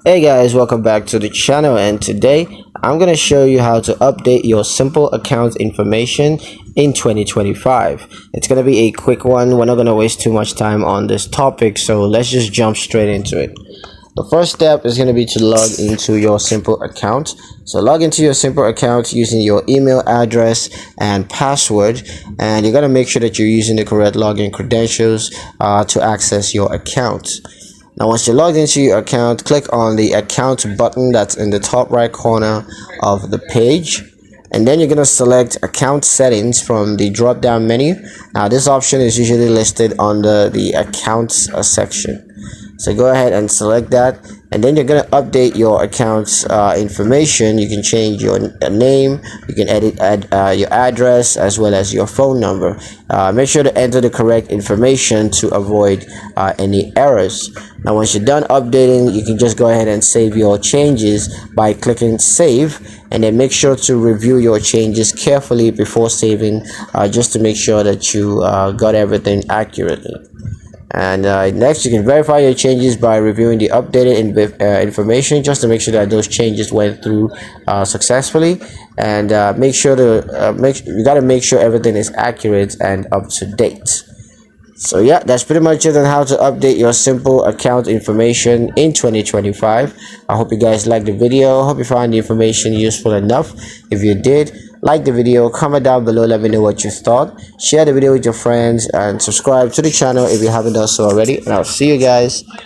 Hey guys, welcome back to the channel, and today I'm going to show you how to update your simple account information in 2025. It's going to be a quick one. We're not going to waste too much time on this topic, so let's just jump straight into it. The first step is going to be to log into your simple account. So log into your simple account using your email address and password, and you're going to make sure that you're using the correct login credentials to access your account. Now once you're logged into your account, click on the account button that's in the top right corner of the page, and then you're going to select account settings from the drop down menu. Now this option is usually listed under the accounts section, so go ahead and select that, and then you're going to update your account's information. You can change your name, you can add your address as well as your phone number. Make sure to enter the correct information to avoid any errors. Now once you're done updating, you can just go ahead and save your changes by clicking save, and then make sure to review your changes carefully before saving, just to make sure that you got everything accurately. And next, you can verify your changes by reviewing the updated information, just to make sure that those changes went through successfully. And make sure to you got to make sure everything is accurate and up to date. So yeah, that's pretty much it on how to update your simple account information in 2025. I hope you guys liked the video. Hope you found the information useful enough. If you did, like the video, comment down below, let me know what you thought, share the video with your friends, and subscribe to the channel if you haven't done so already, and I'll see you guys